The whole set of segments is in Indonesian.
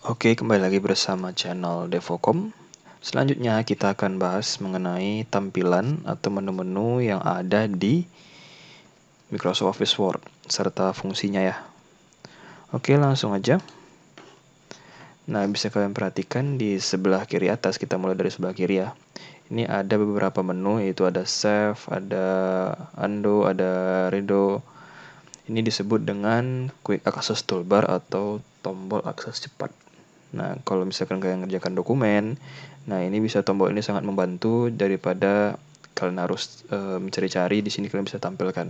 Oke, kembali lagi bersama channel Devocom. Selanjutnya kita akan bahas mengenai tampilan atau menu-menu yang ada di Microsoft Office Word serta fungsinya ya. Oke, langsung aja. Nah, bisa kalian perhatikan di sebelah kiri atas, kita mulai dari sebelah kiri ya. Ini ada beberapa menu, yaitu ada Save, ada Undo, ada Redo. Ini disebut dengan Quick Access Toolbar atau tombol akses cepat. Nah, kalau misalkan kalian ngerjakan dokumen, nah ini bisa tombol ini sangat membantu daripada kalian harus mencari-cari. Di sini kalian bisa tampilkan.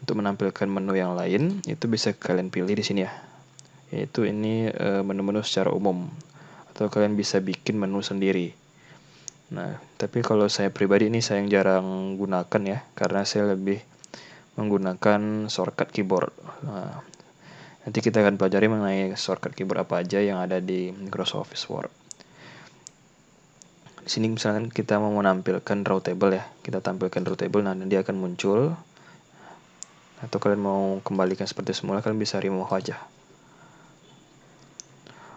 Untuk menampilkan menu yang lain, itu bisa kalian pilih di sini ya. Yaitu ini menu-menu secara umum, atau kalian bisa bikin menu sendiri. Nah, tapi kalau saya pribadi ini saya yang jarang gunakan ya, karena saya lebih menggunakan shortcut keyboard. Nah, nanti kita akan pelajari mengenai shortcut keyboard apa aja yang ada di Microsoft Office Word. Di sini misalkan kita mau menampilkan raw table ya, kita tampilkan raw table, nah dia akan muncul. Atau kalian mau kembalikan seperti semula, kalian bisa remove aja.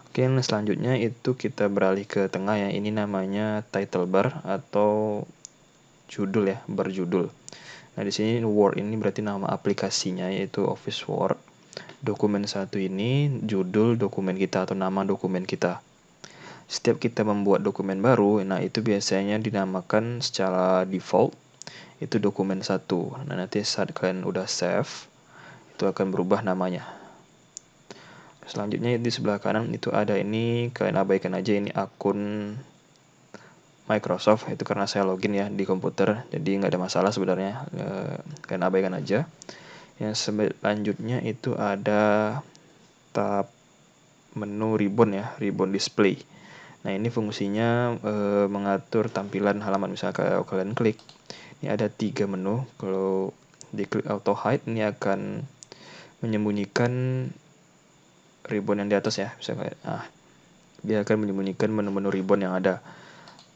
Oke, selanjutnya itu kita beralih ke tengah ya. Ini namanya title bar atau judul ya, berjudul. Nah, di sini Word ini berarti nama aplikasinya yaitu Office Word. Dokumen satu ini judul dokumen kita atau nama dokumen kita. Setiap kita membuat dokumen baru, nah itu biasanya dinamakan secara default itu dokumen satu. Nah, nanti saat kalian udah save, itu akan berubah namanya. Selanjutnya di sebelah kanan itu ada ini, kalian abaikan aja ini akun Microsoft, itu karena saya login ya di komputer, jadi nggak ada masalah sebenarnya, kalian abaikan aja. Yang selanjutnya itu ada tab menu ribbon ya, ribbon display. Nah, ini fungsinya mengatur tampilan halaman. Misalnya kalau kalian klik, ini ada 3 menu. Kalau diklik auto hide, ini akan menyembunyikan ribbon yang di atas ya. Misalnya, dia akan menyembunyikan menu-menu ribbon yang ada.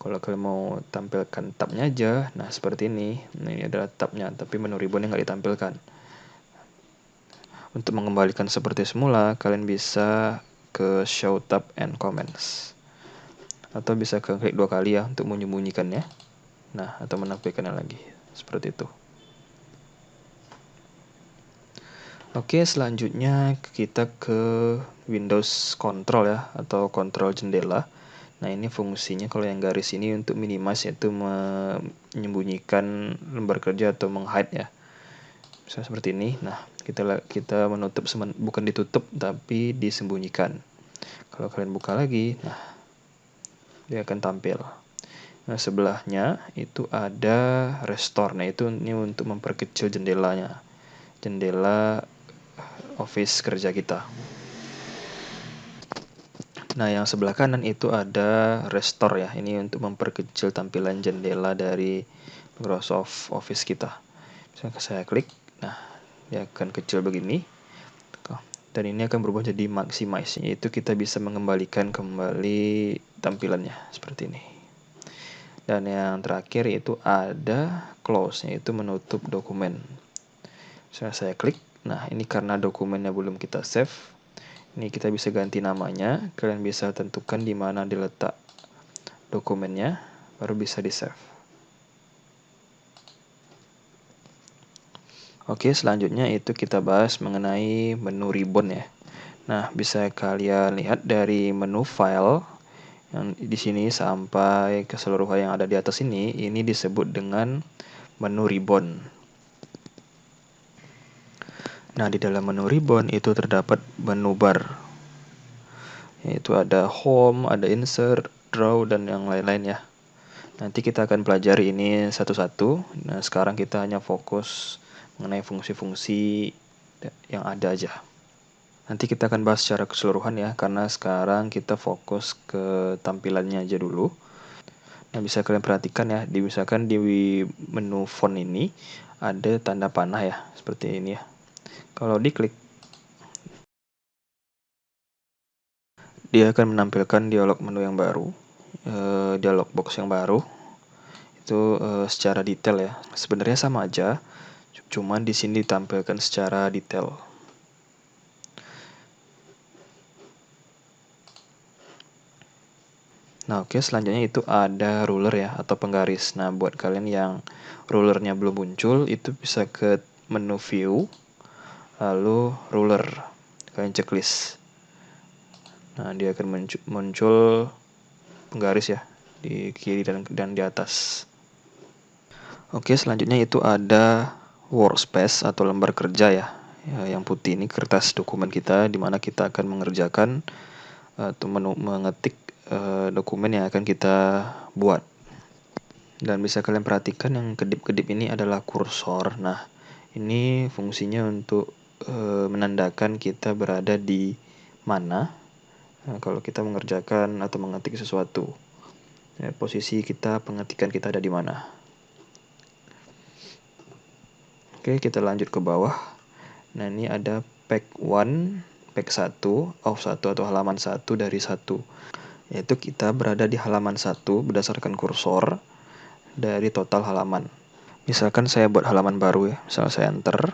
Kalau kalian mau tampilkan tabnya aja, nah seperti ini. Nah, ini adalah tabnya, tapi menu ribbonnya nggak ditampilkan. Untuk mengembalikan seperti semula, kalian bisa ke Show Tab and Comments. Atau bisa klik 2 kali ya untuk menyembunyikannya. Nah, atau menampilkannya lagi. Seperti itu. Oke, selanjutnya kita ke Windows Control ya, atau kontrol jendela. Nah, ini fungsinya kalau yang garis ini untuk minimize, yaitu menyembunyikan lembar kerja atau menghide ya. Misalnya seperti ini. Nah, kita menutup, bukan ditutup tapi disembunyikan. Kalau kalian buka lagi, nah dia akan tampil. Nah, sebelahnya itu ada restore. Nah, itu ini untuk memperkecil jendelanya. Jendela office kerja kita. Nah, yang sebelah kanan itu ada restore ya. Ini untuk memperkecil tampilan jendela dari Microsoft Office kita. Misalnya saya klik, nah dia akan kecil begini. Dan ini akan berubah jadi maximize, yaitu kita bisa mengembalikan kembali tampilannya seperti ini. Dan yang terakhir itu ada close, yaitu menutup dokumen. Saya klik, nah ini karena dokumennya belum kita save, ini kita bisa ganti namanya. Kalian bisa tentukan di mana diletak dokumennya, baru bisa di save. Oke, selanjutnya itu kita bahas mengenai menu ribbon ya. Nah, bisa kalian lihat dari menu file yang di sini sampai keseluruhan yang ada di atas ini disebut dengan menu ribbon. Nah, di dalam menu ribbon itu terdapat menu bar, yaitu ada home, ada insert, draw, dan yang lain-lain ya. Nanti kita akan pelajari ini satu-satu. Nah, sekarang kita hanya fokus mengenai fungsi-fungsi yang ada aja. Nanti kita akan bahas secara keseluruhan ya, karena sekarang kita fokus ke tampilannya aja dulu. Nah, bisa kalian perhatikan ya, misalkan di menu font ini ada tanda panah ya, seperti ini ya. Kalau diklik, dia akan menampilkan dialog menu yang baru, dialog box yang baru. Itu secara detail ya. Sebenarnya sama aja, cuman di sini ditampilkan secara detail. Nah, oke, selanjutnya itu ada ruler ya, atau penggaris. Nah, buat kalian yang rulernya belum muncul, itu bisa ke menu view, lalu ruler, kalian checklist. Nah, dia akan muncul penggaris ya, di kiri dan di atas. Oke, selanjutnya itu ada workspace atau lembar kerja ya. Yang putih ini kertas dokumen kita, di mana kita akan mengerjakan atau mengetik dokumen yang akan kita buat. Dan bisa kalian perhatikan yang kedip-kedip ini adalah kursor. Nah, ini fungsinya untuk menandakan kita berada di mana kalau kita mengerjakan atau mengetik sesuatu. Posisi kita, pengetikan kita ada di mana. Oke, kita lanjut ke bawah. Nah, ini ada pack 1, pack 1, off 1 atau halaman 1 dari 1. Yaitu kita berada di halaman 1 berdasarkan kursor dari total halaman. Misalkan saya buat halaman baru ya, misal saya enter.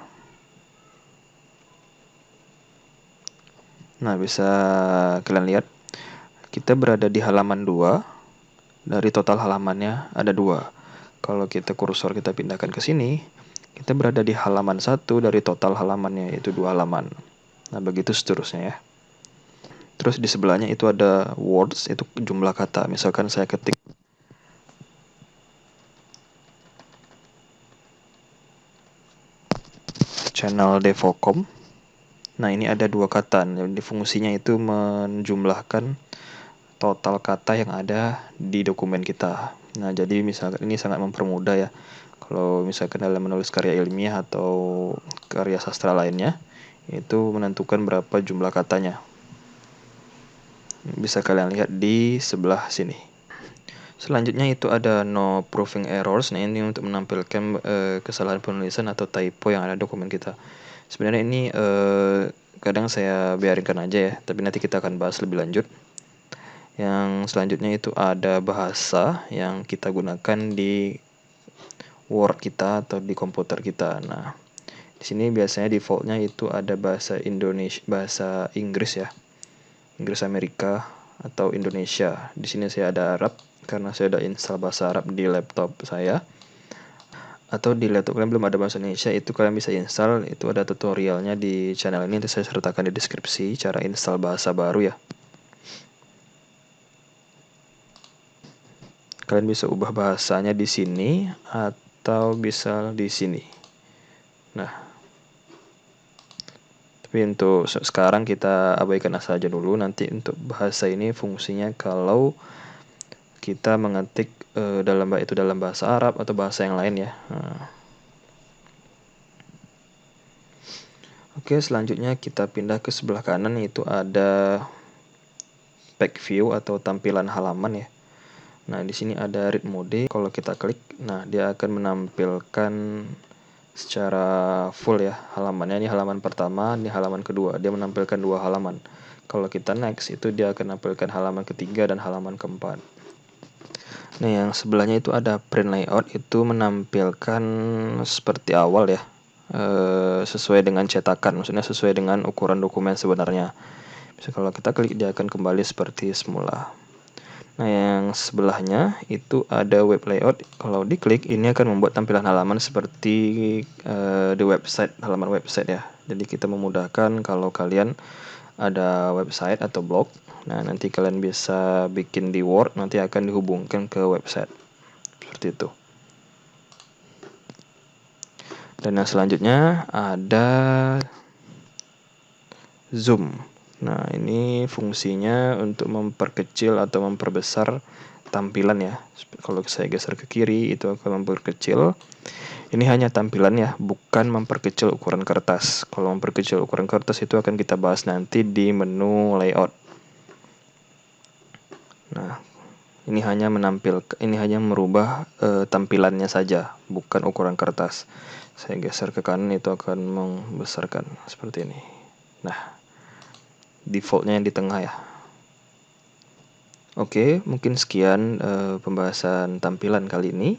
Nah, bisa kalian lihat kita berada di halaman 2, dari total halamannya ada 2. Kalau kita kursor kita pindahkan ke sini, kita berada di halaman 1 dari total halamannya, yaitu 2 halaman. Nah, begitu seterusnya ya. Terus di sebelahnya itu ada words, itu jumlah kata. Misalkan saya ketik channel Devocom. Nah, ini ada 2 kata. Jadi fungsinya itu menjumlahkan total kata yang ada di dokumen kita. Nah, jadi misalkan ini sangat mempermudah ya. Kalau misalkan dalam menulis karya ilmiah atau karya sastra lainnya, itu menentukan berapa jumlah katanya. Bisa kalian lihat di sebelah sini. Selanjutnya itu ada no proving errors. Nah, ini untuk menampilkan kesalahan penulisan atau typo yang ada di dokumen kita. Sebenarnya ini kadang saya biarkan aja ya, tapi nanti kita akan bahas lebih lanjut. Yang selanjutnya itu ada bahasa yang kita gunakan di Word kita atau di komputer kita. Nah, di sini biasanya defaultnya itu ada bahasa Indonesia, bahasa Inggris ya, Inggris Amerika atau Indonesia. Di sini saya ada Arab karena saya udah install bahasa Arab di laptop saya. Atau di laptop kalian belum ada bahasa Indonesia, itu kalian bisa install. Itu ada tutorialnya di channel ini, nanti saya sertakan di deskripsi cara install bahasa baru ya. Kalian bisa ubah bahasanya di sini atau bisa di sini. Nah, tapi untuk sekarang kita abaikan saja dulu. Nanti untuk bahasa ini fungsinya kalau kita mengetik dalam bahasa Arab atau bahasa yang lain ya. Nah. Oke, selanjutnya kita pindah ke sebelah kanan, itu ada back view atau tampilan halaman ya. Nah, di sini ada read mode. Kalau kita klik, nah dia akan menampilkan secara full ya halamannya. Ini halaman pertama, ini halaman kedua. Dia menampilkan 2 halaman. Kalau kita next, itu dia akan menampilkan halaman ketiga dan halaman keempat. Nah, yang sebelahnya itu ada print layout, itu menampilkan seperti awal ya. Sesuai dengan cetakan, maksudnya sesuai dengan ukuran dokumen sebenarnya. Bisa kalau kita klik, dia akan kembali seperti semula. Nah, yang sebelahnya itu ada web layout. Kalau diklik, ini akan membuat tampilan halaman seperti di website, halaman website ya. Jadi kita memudahkan kalau kalian ada website atau blog. Nah, nanti kalian bisa bikin di Word, nanti akan dihubungkan ke website. Seperti itu. Dan yang selanjutnya ada zoom. Nah, ini fungsinya untuk memperkecil atau memperbesar tampilan ya. Kalau saya geser ke kiri, itu akan memperkecil. Ini hanya tampilan ya, bukan memperkecil ukuran kertas. Kalau memperkecil ukuran kertas itu akan kita bahas nanti di menu layout. Nah, ini hanya merubah tampilannya saja, bukan ukuran kertas. Saya geser ke kanan, itu akan membesarkan seperti ini. Nah, defaultnya yang di tengah ya. Oke, mungkin sekian pembahasan tampilan kali ini.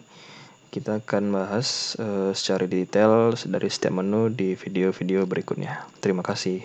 Kita akan bahas secara detail dari setiap menu di video-video berikutnya. Terima kasih.